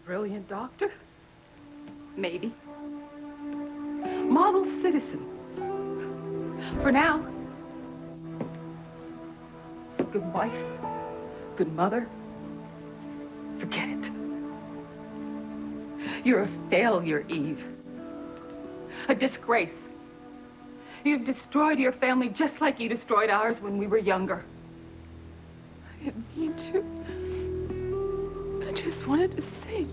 Brilliant doctor? Maybe. Model citizen. For now. Good wife. Good mother. Forget it. You're a failure, Eve. A disgrace. You've destroyed your family just like you destroyed ours when we were younger. I didn't mean to. I just wanted to sing.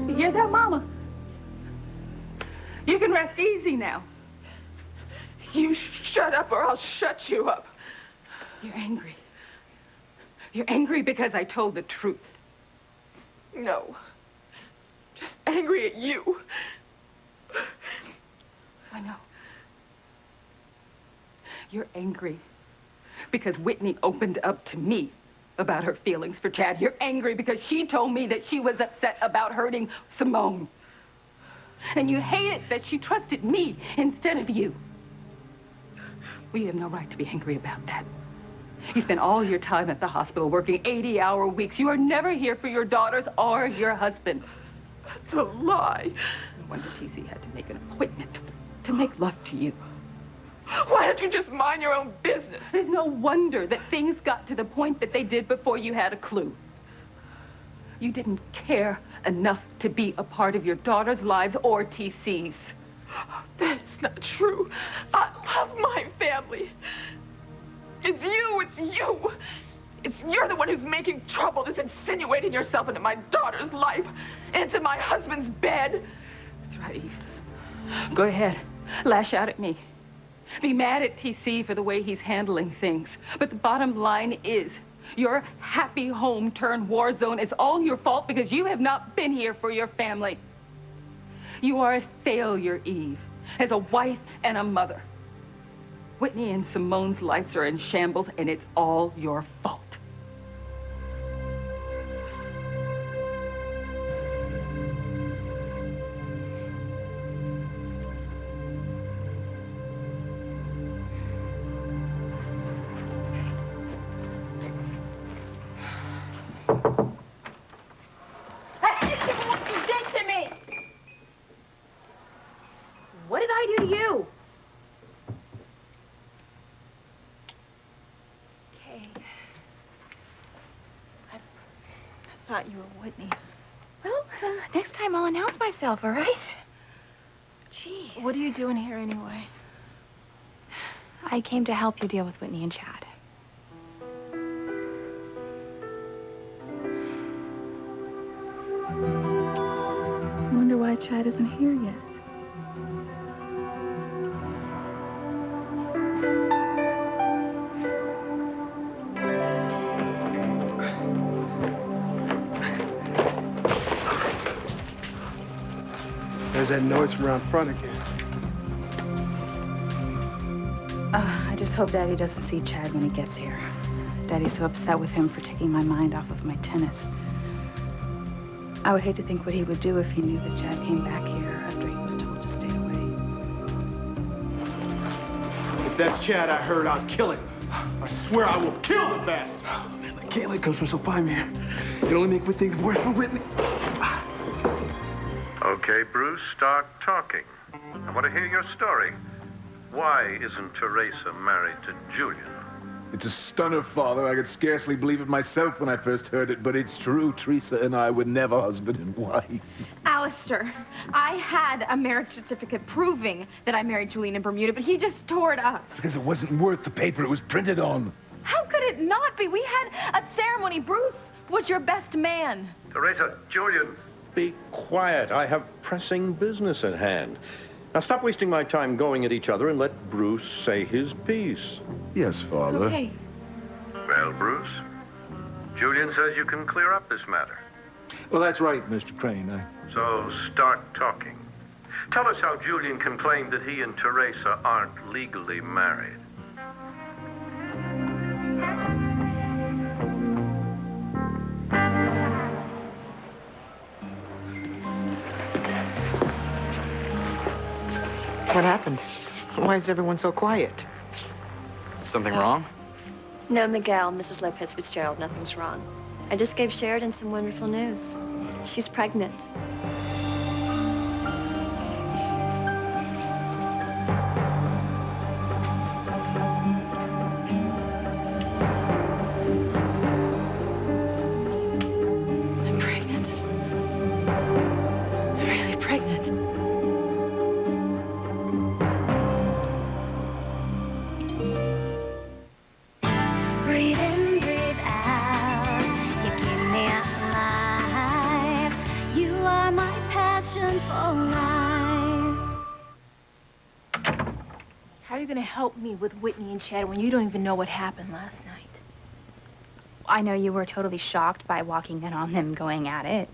You hear that, Mama? You can rest easy now. You shut up or I'll shut you up. You're angry. You're angry because I told the truth. No. Just angry at you. I know. You're angry because Whitney opened up to me about her feelings for Chad. You're angry because she told me that she was upset about hurting Simone. And you hate it that she trusted me instead of you. Well, you have no right to be angry about that. You spent all your time at the hospital working 80-hour weeks. You are never here for your daughters or your husband. That's a lie. No wonder TC had to make an appointment to make love to you. Why don't you just mind your own business? There's no wonder that things got to the point that they did before you had a clue. You didn't care enough to be a part of your daughter's lives or TC's. That's not true. I love my family. It's you, you're the one who's making trouble, just insinuating yourself into my daughter's life, into my husband's bed. That's right, Eve. Go ahead, lash out at me. Be mad at TC for the way he's handling things. But the bottom line is, your happy home turned war zone is all your fault because you have not been here for your family. You are a failure, Eve, as a wife and a mother. Whitney and Simone's lives are in shambles, and it's all your fault. What you did to me! What did I do to you? I thought you were Whitney. Well, next time I'll announce myself, all right? Gee. What are you doing here anyway? I came to help you deal with Whitney and Chad. I wonder why Chad isn't here yet. There's that noise from around front again. I just hope Daddy doesn't see Chad when he gets here. Daddy's so upset with him for taking my mind off of my tennis. I would hate to think what he would do if he knew that Chad came back here after he was told to stay away. If that's Chad I heard, I'll kill him. I swear I will kill the bastard. Oh, man, I can't let Ghostman so find me here. It only make things worse for Whitney. Okay, Bruce, start talking. I want to hear your story. Why isn't Teresa married to Julian? It's a stunner, Father. I could scarcely believe it myself when I first heard it, but it's true. Teresa and I were never husband and wife. Alistair, I had a marriage certificate proving that I married Julian in Bermuda, but he just tore it up. It's because it wasn't worth the paper it was printed on. How could it not be? We had a ceremony. Bruce was your best man. Teresa, Julian. Be quiet. I have pressing business at hand. Now stop wasting my time going at each other and let Bruce say his piece. Yes, Father. Okay. Well, Bruce, Julian says you can clear up this matter. Well, that's right, Mr. Crane. So start talking. Tell us how Julian can claim that he and Teresa aren't legally married. What happened? Why is everyone so quiet? Something wrong? No, Miguel, Mrs. Lopez Fitzgerald, nothing's wrong. I just gave Sheridan some wonderful news. She's pregnant. I'm pregnant. I'm really pregnant. Breathe in, breathe out. You keep me alive. You are my passion for life. How are you going to help me with Whitney and Chad when you don't even know what happened last night? I know you were totally shocked by walking in on them going at it,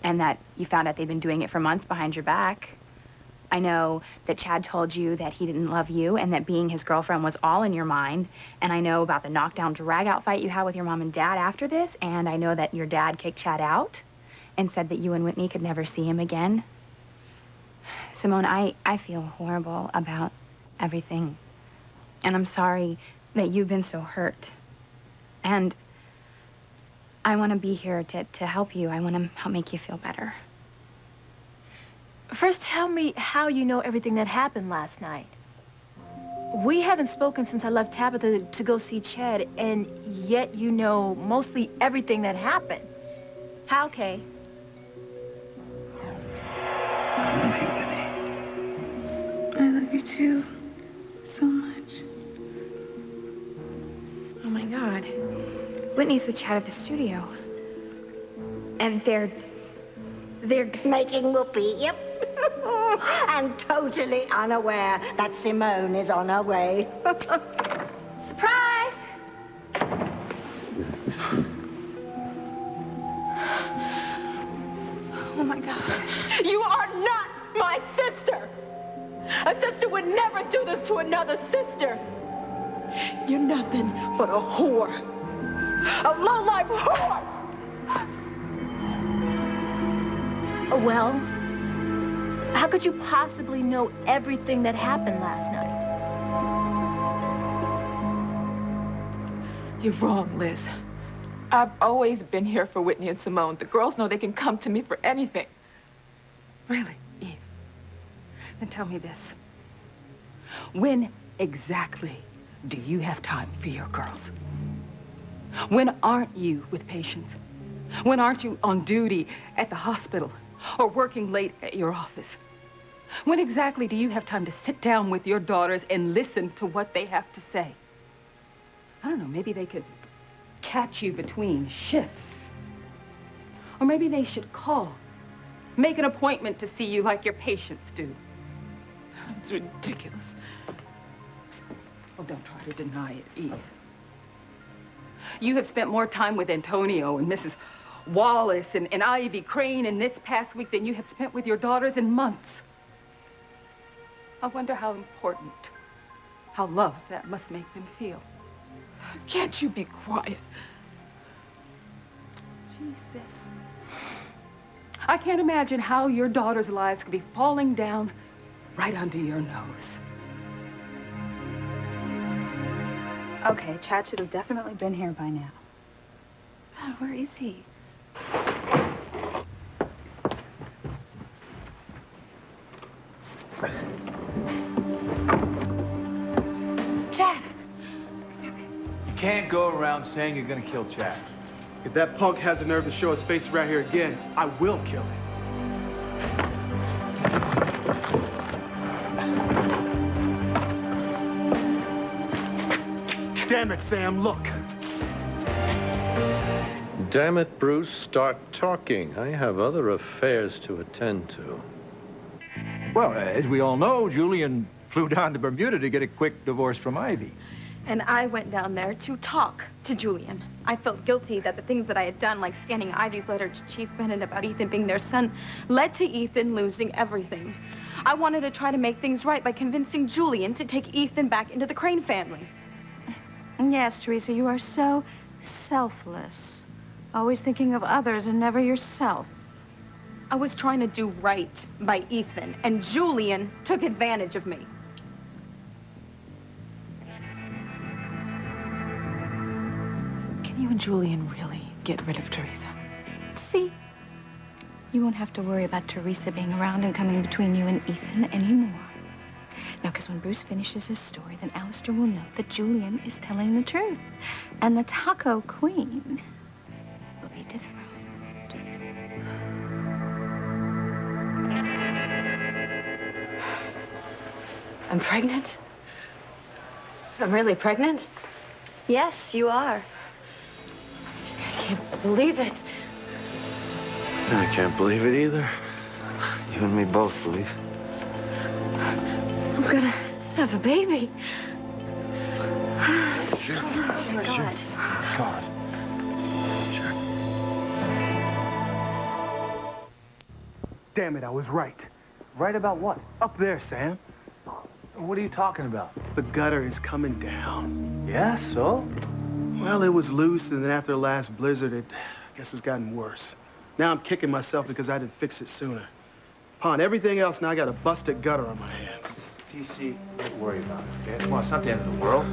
and that you found out they'd been doing it for months behind your back. I know that Chad told you that he didn't love you and that being his girlfriend was all in your mind. And I know about the knockdown drag-out fight you had with your mom and dad after this. And I know that your dad kicked Chad out and said that you and Whitney could never see him again. Simone, I feel horrible about everything. And I'm sorry that you've been so hurt. And I want to be here to help you. I want to help make you feel better. First, tell me how you know everything that happened last night. We haven't spoken since I left Tabitha to go see Chad, and yet you know mostly everything that happened. How, Kay? I love you, Whitney. I love you too. So much. Oh my God. Whitney's with Chad at the studio. And they're making whoopee, yep. And totally unaware that Simone is on her way. Surprise! Oh my God. You are not my sister. A sister would never do this to another sister. You're nothing but a whore. A low-life whore. Well, how could you possibly know everything that happened last night? You're wrong, Liz. I've always been here for Whitney and Simone. The girls know they can come to me for anything. Really, Eve? Then tell me this. When exactly do you have time for your girls? When aren't you with patients? When aren't you on duty at the hospital or working late at your office? When exactly do you have time to sit down with your daughters and listen to what they have to say? I don't know, maybe they could catch you between shifts. Or maybe they should call. Make an appointment to see you like your patients do. It's ridiculous. Oh, don't try to deny it, Eve. You have spent more time with Antonio and Mrs. Wallace and Ivy Crane in this past week than you have spent with your daughters in months. I wonder how important, how loved that must make them feel. Can't you be quiet? Jesus. I can't imagine how your daughters' lives could be falling down right under your nose. Okay, Chad should have definitely been here by now. God, where is he? Chad! You can't go around saying you're gonna kill Chad. If that punk has the nerve to show his face around here again, I will kill him. Damn it, Sam, look. Damn it, Bruce, start talking. I have other affairs to attend to. Well, as we all know, Julian flew down to Bermuda to get a quick divorce from Ivy. And I went down there to talk to Julian. I felt guilty that the things that I had done, like scanning Ivy's letter to Chief Bennett about Ethan being their son, led to Ethan losing everything. I wanted to try to make things right by convincing Julian to take Ethan back into the Crane family. Yes, Teresa, you are so selfless. Always thinking of others and never yourself. I was trying to do right by Ethan, and Julian took advantage of me. Can you and Julian really get rid of Teresa? See? You won't have to worry about Teresa being around and coming between you and Ethan anymore. Now, because when Bruce finishes his story, then Alistair will know that Julian is telling the truth. And the Taco Queen will be dethroned. I'm pregnant? I'm really pregnant? Yes, you are. I can't believe it. I can't believe it either. You and me both, Louise. I'm gonna have a baby. Sure. Oh, my God. God. Damn it, I was right. Right about what? Up there, Sam. What are you talking about? The gutter is coming down. Yeah, so? Well, it was loose, and then after the last blizzard, I guess it's gotten worse. Now I'm kicking myself because I didn't fix it sooner. Upon everything else, now I got a busted gutter on my hands. TC, don't worry about it, okay? Come on, it's not the end of the world.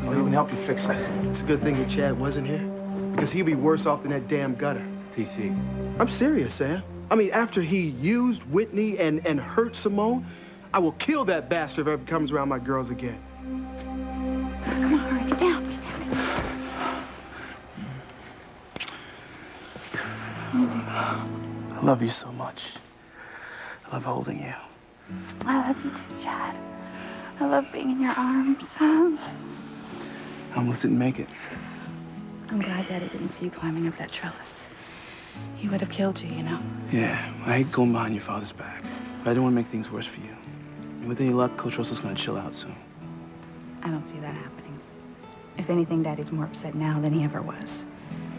I'll even help you fix it. It's a good thing that Chad wasn't here, because he'd be worse off than that damn gutter. TC. I'm serious, Sam. I mean, after he used Whitney and hurt Simone, I will kill that bastard if ever comes around my girls again. Come on, hurry, get down, get down. I love you so much. I love holding you. I love you too, Chad. I love being in your arms. I almost didn't make it. I'm glad Daddy didn't see you climbing up that trellis. He would have killed you, you know. Yeah, I hate going behind your father's back. But I don't want to make things worse for you. And with any luck, Coach Russell's going to chill out soon. I don't see that happening. If anything, Daddy's more upset now than he ever was.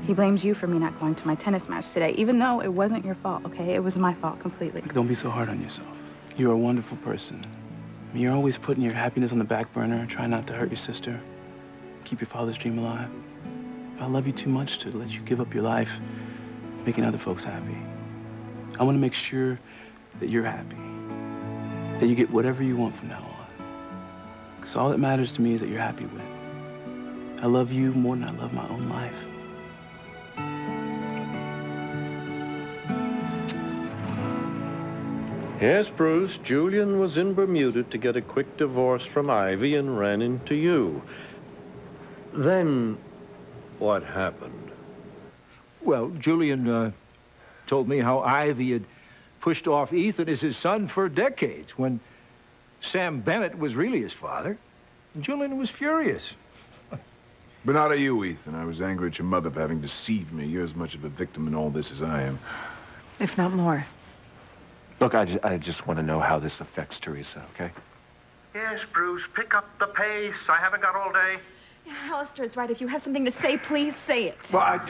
He blames you for me not going to my tennis match today, even though it wasn't your fault, okay? It was my fault completely. Don't be so hard on yourself. You're a wonderful person. I mean, you're always putting your happiness on the back burner, trying not to hurt your sister, keep your father's dream alive. I love you too much to let you give up your life making other folks happy. I want to make sure that you're happy, that you get whatever you want from now on. Because all that matters to me is that you're happy with. I love you more than I love my own life. Yes, Bruce, Julian was in Bermuda to get a quick divorce from Ivy and ran into you. Then, what happened? Well, Julian told me how Ivy had pushed off Ethan as his son for decades when Sam Bennett was really his father. And Julian was furious. But not at you, Ethan. I was angry at your mother for having deceived me. You're as much of a victim in all this as I am. If not more. Look, I just want to know how this affects Teresa, okay? Yes, Bruce, pick up the pace. I haven't got all day. Yeah, Alistair is right. If you have something to say, please say it. Well,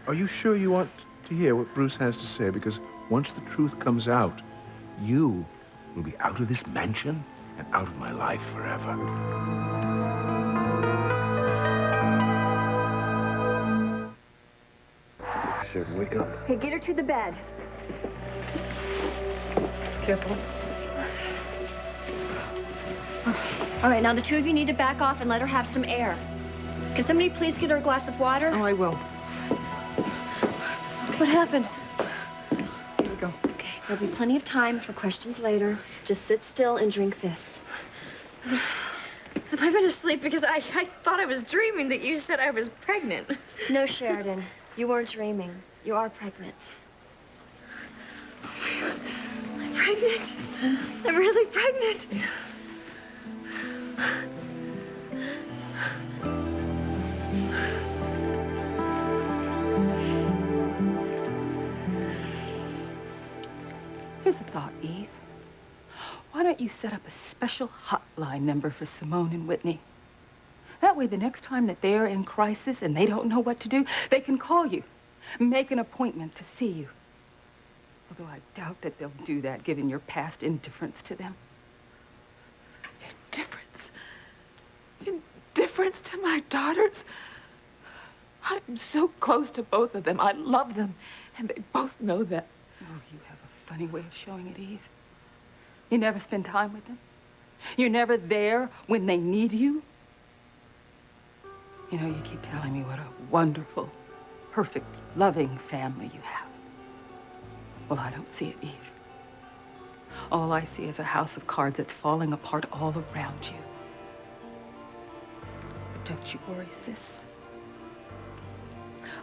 are you sure you want to hear what Bruce has to say? Because once the truth comes out, you will be out of this mansion and out of my life forever. Should wake up. Okay, get her to the bed. Careful. All right, now the two of you need to back off and let her have some air. Can somebody please get her a glass of water? Oh, I will. What happened? Here we go. Okay, there'll be plenty of time for questions later. Just sit still and drink this. Have I been asleep? Because I thought I was dreaming that you said I was pregnant. No, Sheridan. You weren't dreaming. You are pregnant. Oh, my God. I'm pregnant. I'm really pregnant. Here's a thought, Eve. Why don't you set up a special hotline number for Simone and Whitney? That way, the next time that they're in crisis and they don't know what to do, they can call you, make an appointment to see you. Although I doubt that they'll do that, given your past indifference to them. Indifference? Indifference to my daughters? I'm so close to both of them. I love them, and they both know that. Oh, you have a funny way of showing it, Eve. You never spend time with them. You're never there when they need you. You know, you keep telling me what a wonderful, perfect, loving family you have. Well, I don't see it, Eve. All I see is a house of cards that's falling apart all around you. But don't you worry, sis.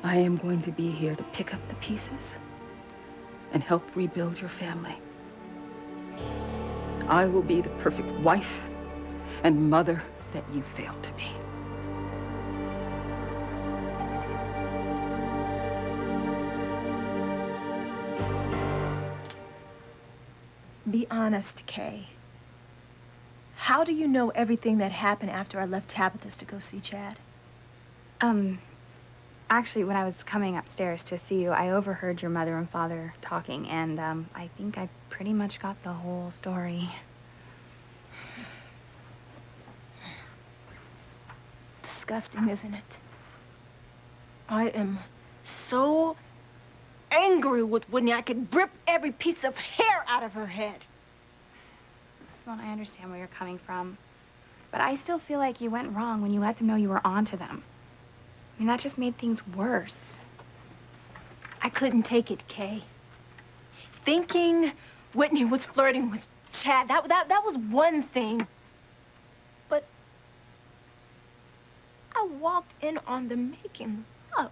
I am going to be here to pick up the pieces and help rebuild your family. I will be the perfect wife and mother that you failed to be. Be honest, Kay. How do you know everything that happened after I left Tabitha's to go see Chad? Actually, when I was coming upstairs to see you, I overheard your mother and father talking, and, I think I pretty much got the whole story. Disgusting, isn't it? I am so angry with Whitney, I could rip every piece of hair out of her head. Simone, I understand where you're coming from, but I still feel like you went wrong when you let them know you were onto them. I mean, that just made things worse. I couldn't take it, Kay. Thinking Whitney was flirting with Chad, that was one thing. But I walked in on them making love.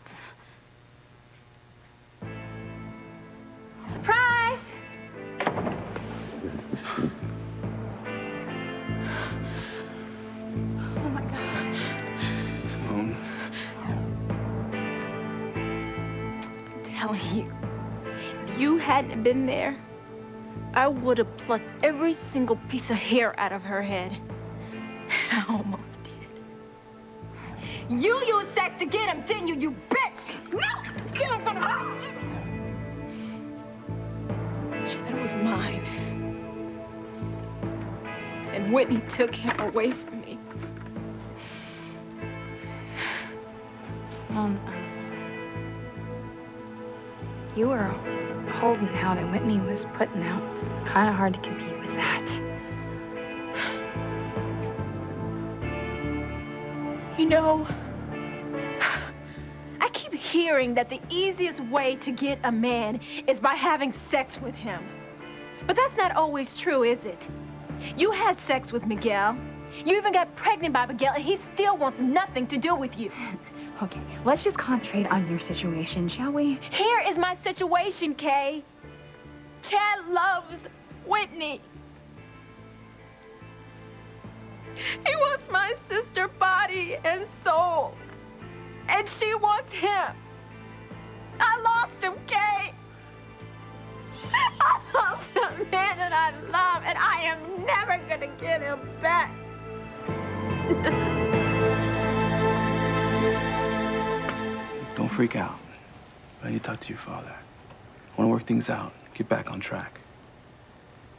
Surprise! Oh, my God. Simone. I'm telling you, if you hadn't been there, I would have plucked every single piece of hair out of her head. I almost did. You used sex to get him, didn't you, you bitch? No! You're not gonna... Chad was mine. And Whitney took him away from me. Simone, you were holding out and Whitney was putting out. It's kind of hard to compete with that. You know, I keep hearing that the easiest way to get a man is by having sex with him. But that's not always true, is it? You had sex with Miguel. You even got pregnant by Miguel, and he still wants nothing to do with you. Okay, let's just concentrate on your situation, shall we? Here is my situation, Kay. Chad loves Whitney. He wants my sister body and soul. And she wants him. I lost him, Kay. I lost the man that I love, and I am never gonna get him back. Don't freak out. I need to talk to your father. I want to work things out, get back on track.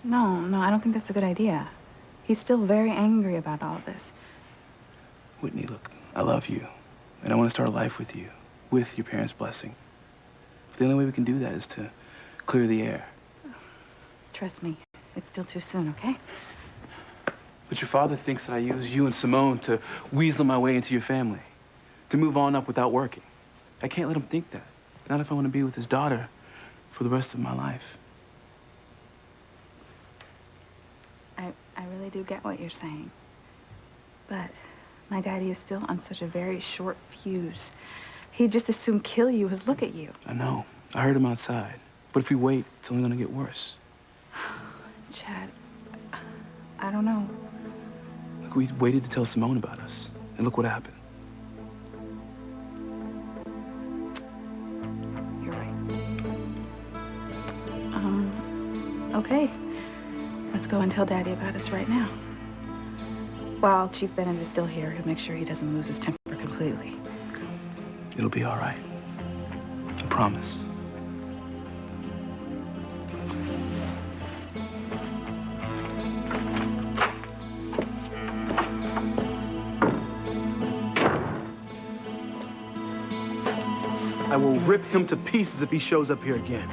No, I don't think that's a good idea. He's still very angry about all of this. Whitney, look, I love you, and I want to start a life with you, with your parents' blessing. But the only way we can do that is to clear the air. Trust me, it's still too soon, okay? But your father thinks that I use you and Simone to weasel my way into your family, to move on up without working. I can't let him think that. Not if I want to be with his daughter for the rest of my life. I really do get what you're saying. But my daddy is still on such a very short fuse. He'd just as soon kill you as look at you. I know. I heard him outside. But if we wait, it's only going to get worse. Chad, I don't know. Look, we waited to tell Simone about us. And look what happened. You're right. Okay. Let's go and tell Daddy about us right now. While Chief Bennett is still here, he'll make sure he doesn't lose his temper completely. It'll be all right. I promise. I will rip him to pieces if he shows up here again.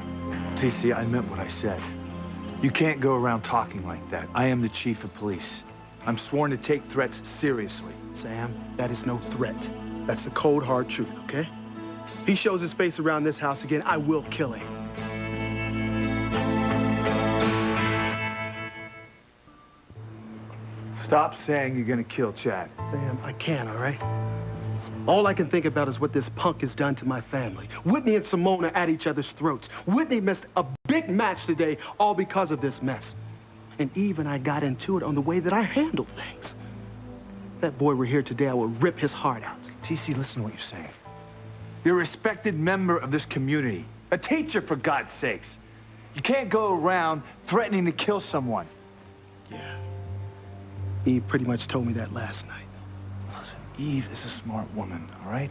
TC, I meant what I said. You can't go around talking like that. I am the chief of police. I'm sworn to take threats seriously. Sam, that is no threat. That's the cold, hard truth, okay? If he shows his face around this house again, I will kill him. Stop saying you're gonna kill Chad. Sam, I can't, all right? All I can think about is what this punk has done to my family. Whitney and Simone are at each other's throats. Whitney missed a big match today, all because of this mess. And Eve and I got into it on the way that I handled things. If that boy were here today, I would rip his heart out. TC, listen to what you're saying. You're a respected member of this community. A teacher, for God's sakes. You can't go around threatening to kill someone. Yeah. Eve pretty much told me that last night. Eve is a smart woman, all right?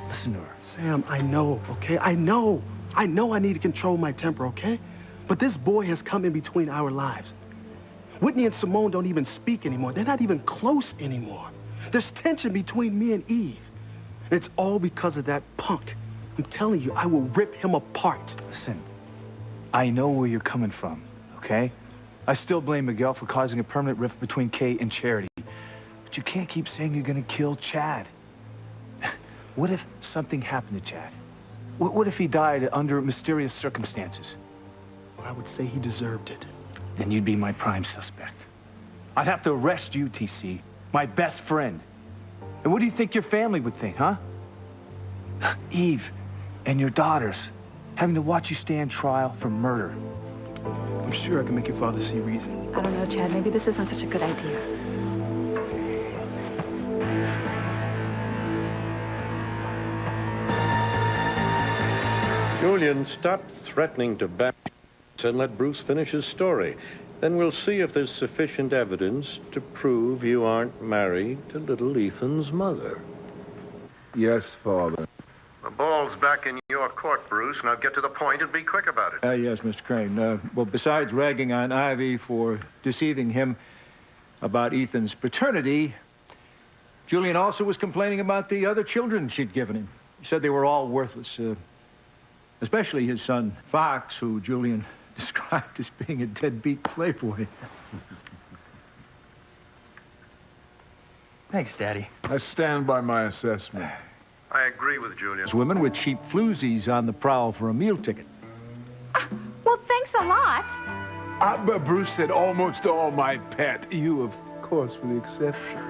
Listen to her. Sam, I know, okay? I know I need to control my temper, okay? But this boy has come in between our lives. Whitney and Simone don't even speak anymore. They're not even close anymore. There's tension between me and Eve. And it's all because of that punk. I'm telling you, I will rip him apart. Listen, I know where you're coming from, okay? I still blame Miguel for causing a permanent rift between Kay and Charity. But you can't keep saying you're gonna kill Chad. What if something happened to Chad? What if he died under mysterious circumstances? Well, I would say he deserved it. Then you'd be my prime suspect. I'd have to arrest you, TC, my best friend. And what do you think your family would think, huh? Eve and your daughters having to watch you stand trial for murder. I'm sure I can make your father see reason. I don't know, Chad. Maybe this isn't such a good idea. Julian, stop threatening to back and let Bruce finish his story. Then we'll see if there's sufficient evidence to prove you aren't married to little Ethan's mother. Yes, Father. The ball's back in your court, Bruce. Now get to the point and be quick about it. Yes, Mr. Crane. Well, besides ragging on Ivy for deceiving him about Ethan's paternity, Julian also was complaining about the other children she'd given him. He said they were all worthless, especially his son, Fox, who Julian described as being a deadbeat playboy. Thanks, Daddy. I stand by my assessment. I agree with Julian. There's women with cheap floozies on the prowl for a meal ticket. Well, thanks a lot. But Bruce said almost all my pet. You, of course, were the exception.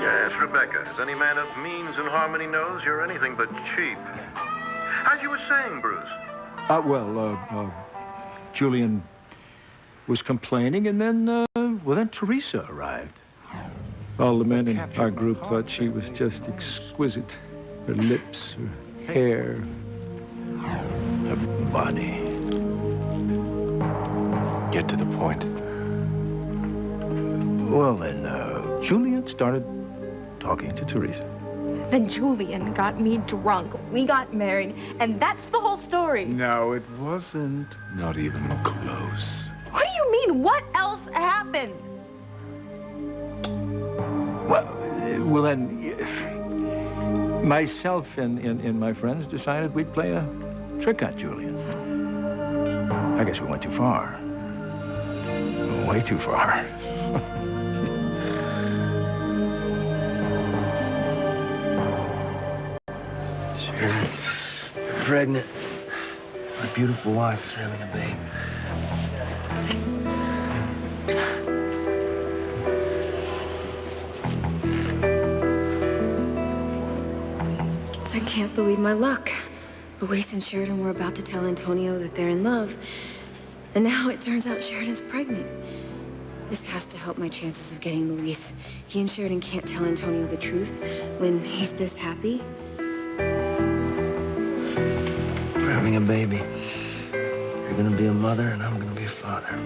Yes, Rebecca. As any man of means and harmony knows, you're anything but cheap. As you were saying, Bruce. Julian was complaining, and then, then Teresa arrived. All the men in our group thought she was just exquisite. Her lips, her hair, her body. Get to the point. Well, then, Julian started talking to Teresa. Then Julian got me drunk. We got married, and that's the whole story. No, it wasn't. Not even close. What do you mean? What else happened? Well, then, myself and my friends decided we'd play a trick on Julian. I guess we went too far. Way too far. Sure. You're pregnant. My beautiful wife is having a baby. I can't believe my luck. Luis and Sheridan were about to tell Antonio that they're in love. And now it turns out Sheridan's pregnant. This has to help my chances of getting Luis. He and Sheridan can't tell Antonio the truth when he's this happy. We're having a baby. You're gonna be a mother, and I'm gonna be a father.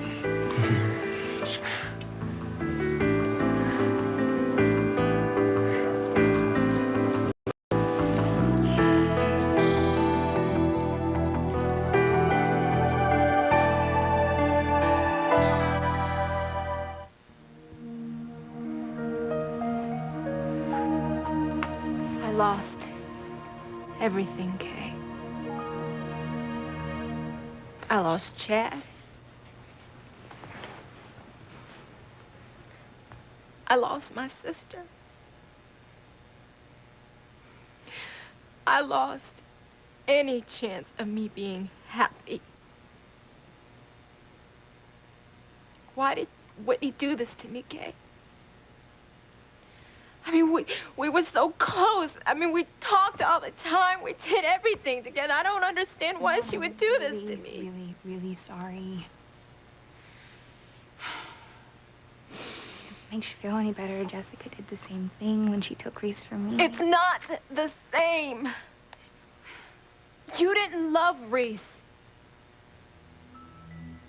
Lost everything, Kay. I lost Chad. I lost my sister. I lost any chance of me being happy. Why did Whitney do this to me, Kay? I mean, we were so close. I mean, we talked all the time. We did everything together. I don't understand why she would do this to me. Really sorry. Makes you feel any better, Jessica did the same thing when she took Reese from me. It's not the same. You didn't love Reese.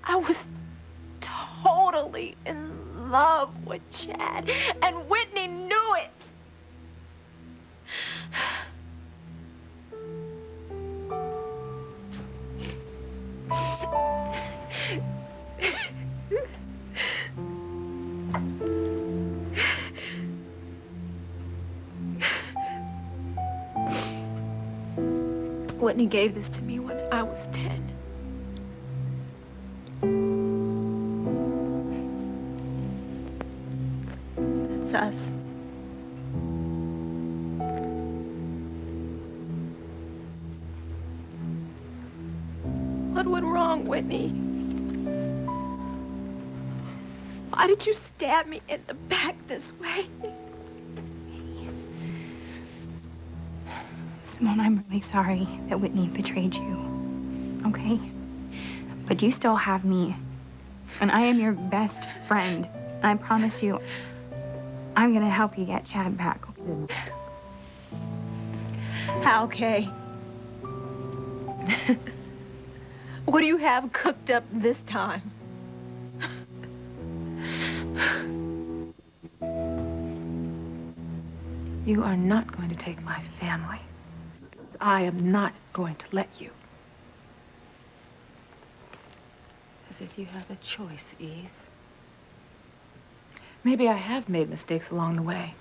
I was totally in love with Chad, and Whitney knew it. Whitney gave this to me when I was 10. That's us. What went wrong, Whitney? Why did you stab me in the back this way? Simone, I'm really sorry that Whitney betrayed you, okay? But you still have me, and I am your best friend. I promise you, I'm gonna help you get Chad back. How, Kay? What do you have cooked up this time? You are not going to take my family. I am not going to let you. As if you have a choice, Eve. Maybe I have made mistakes along the way.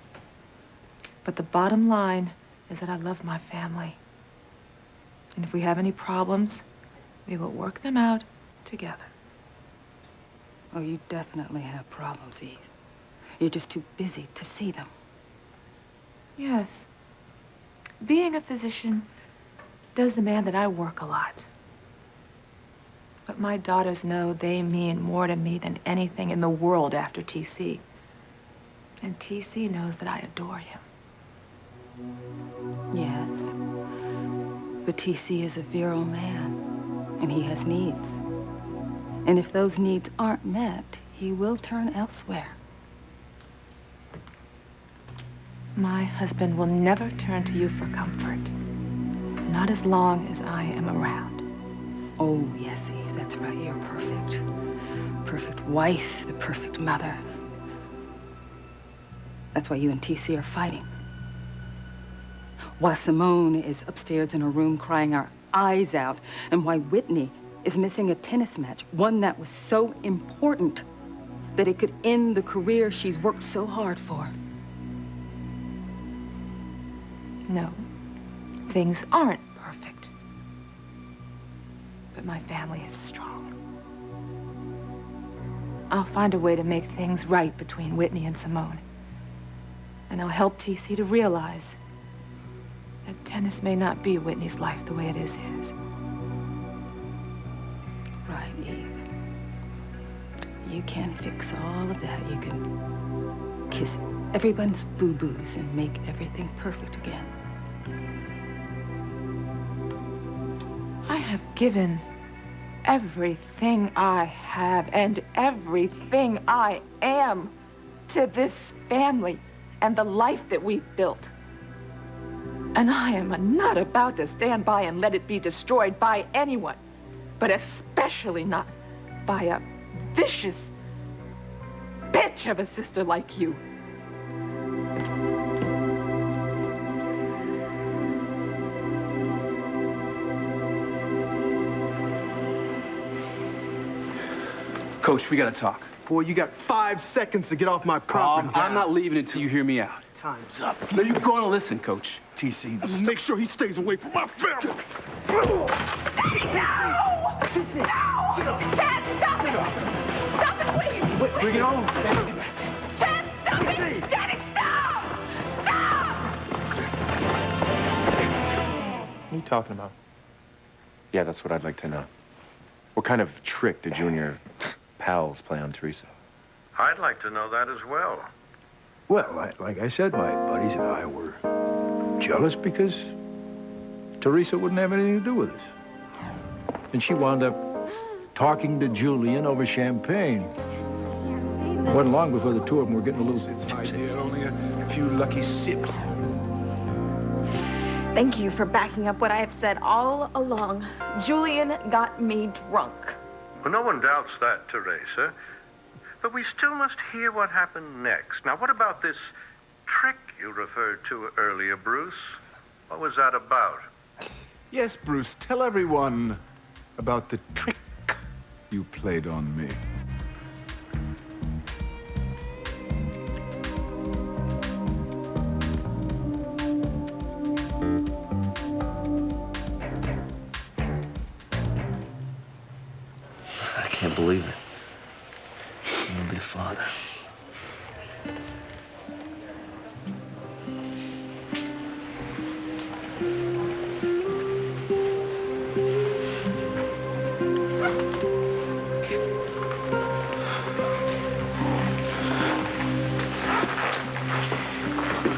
But the bottom line is that I love my family. And if we have any problems, we will work them out together. Oh, you definitely have problems, Eve. You're just too busy to see them. Yes. Being a physician does demand that I work a lot. But my daughters know they mean more to me than anything in the world after TC. And TC knows that I adore him. Yes. But TC is a virile man, and he has needs. And if those needs aren't met, he will turn elsewhere. My husband will never turn to you for comfort. Not as long as I am around. Oh, yes, Eve, that's right. You're perfect. Perfect wife, the perfect mother. That's why you and TC are fighting. Why Simone is upstairs in her room crying her eyes out, and why Whitney is missing a tennis match, one that was so important that it could end the career she's worked so hard for. No, things aren't perfect. But my family is strong. I'll find a way to make things right between Whitney and Simone. And I'll help TC to realize that tennis may not be Whitney's life the way it is his. Right, Eve. You can fix all of that. You can kiss everyone's boo-boos and make everything perfect again. I have given everything I have and everything I am to this family and the life that we've built. And I am not about to stand by and let it be destroyed by anyone, but especially not by a vicious bitch of a sister like you. Coach, we gotta talk. Boy, you got 5 seconds to get off my property. I'm not leaving until you hear me out. Time's up. No, you're going to listen, Coach. TC. Just make sure he stays away from my family. No! Chad, stop it! Stop it, please! Wait, bring it on. Chad, stop it! Daddy, stop! Stop! talking about? Yeah, that's what I'd like to know. What kind of trick did you and your pals play on Teresa? I'd like to know that as well. Well, like I said, my buddies and I were jealous because Teresa wouldn't have anything to do with us. And she wound up talking to Julian over champagne. It wasn't long before the two of them were getting a little... It's my dear, only a few lucky sips. Thank you for backing up what I have said all along. Julian got me drunk. Well, no one doubts that, Teresa. But we still must hear what happened next. Now, what about this trick you referred to earlier, Bruce? What was that about? Yes, Bruce, tell everyone about the trick you played on me. I can't believe it. I'm gonna be a father.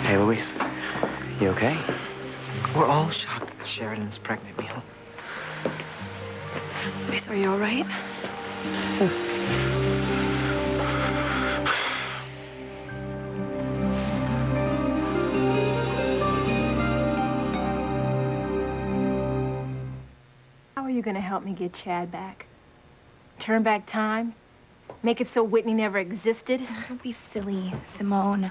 Hey, Louise. You okay? We're all shocked that Sheridan's pregnant, Mila. Louise, are you all right? How are you going to help me get Chad back? Turn back time? Make it so Whitney never existed? Don't be silly, Simone.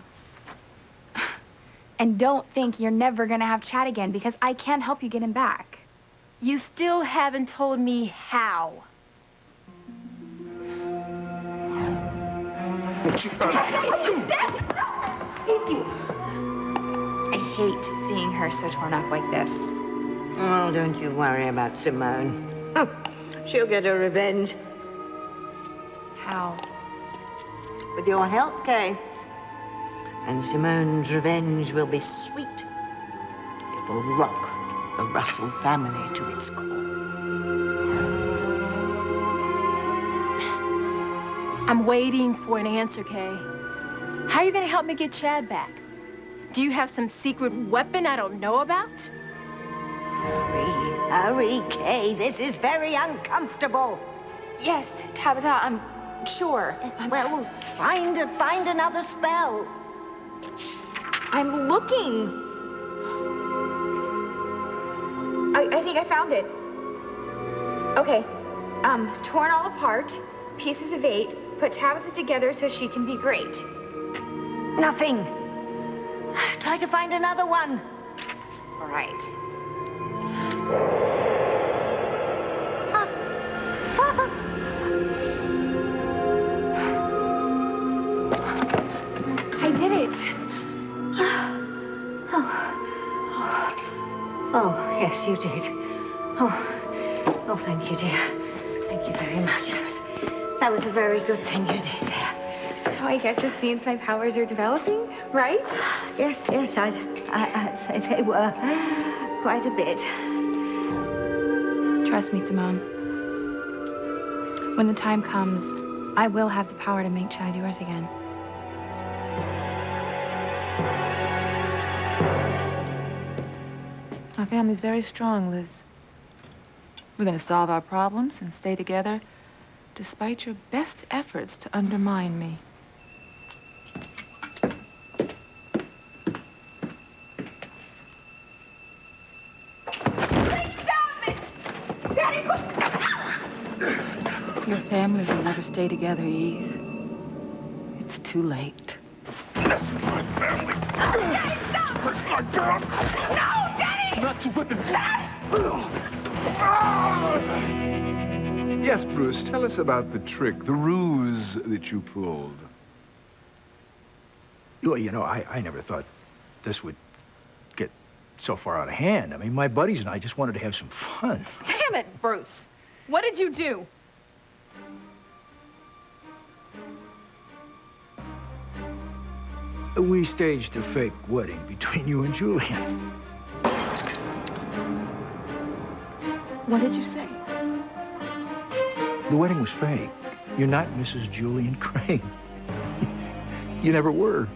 And don't think you're never gonna have Chad again, because I can't help you get him back. You still haven't told me how. I hate seeing her so torn up like this. Oh, don't you worry about Simone. She'll get her revenge. How? With your help, Kay. And Simone's revenge will be sweet. It will rock the Russell family to its core. I'm waiting for an answer, Kay. How are you going to help me get Chad back? Do you have some secret weapon I don't know about? Hurry, Kay. This is very uncomfortable. Yes, Tabitha, I'm sure. Well, find another spell. I'm looking. I think I found it. Okay. Torn all apart, pieces of 8, put Tabitha together so she can be great. Nothing. Try to find another one. All right. I did it. Oh, yes, you did. Oh, thank you, dear. Thank you very much. That was a very good thing you did there. So I guess it seems my powers are developing, right? Yes, I'd say they were. Quite a bit. Trust me, Simone. When the time comes, I will have the power to make Chad yours again. Our family's very strong, Liz. We're going to solve our problems and stay together despite your best efforts to undermine me. Your family will never stay together, Eve. It's too late. That's my family. Daddy, stop! My girl. No, Daddy! Not to whip it. Yes, Bruce, tell us about the trick, the ruse that you pulled. Well, you know, I never thought this would get so far out of hand. I mean, my buddies and I just wanted to have some fun. Damn it, Bruce. What did you do? We staged a fake wedding between you and Julian. What did you say? The wedding was fake. You're not Mrs. Julian Crane. You never were.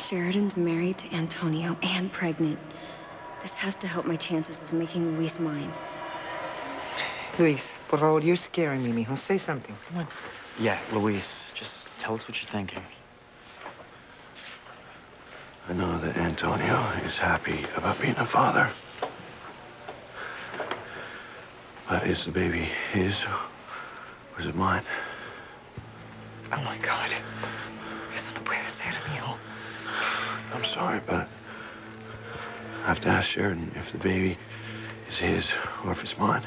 Sheridan's married to Antonio and pregnant. This has to help my chances of making Luis mine. Luis, por favor, you're scaring me, mijo. Say something. Come on. Yeah, Luis, just tell us what you're thinking. I know that Antonio is happy about being a father. But is the baby his or is it mine? Oh, my God. Eso no puede ser, mijo. I'm sorry, but I have to ask Sheridan if the baby is his or if it's mine.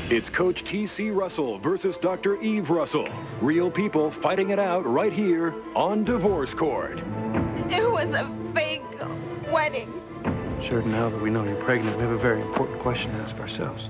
It's Coach T.C. Russell versus Dr. Eve Russell. Real people fighting it out right here on Divorce Court. It was a fake wedding. Sheridan, now that we know you're pregnant, we have a very important question to ask ourselves.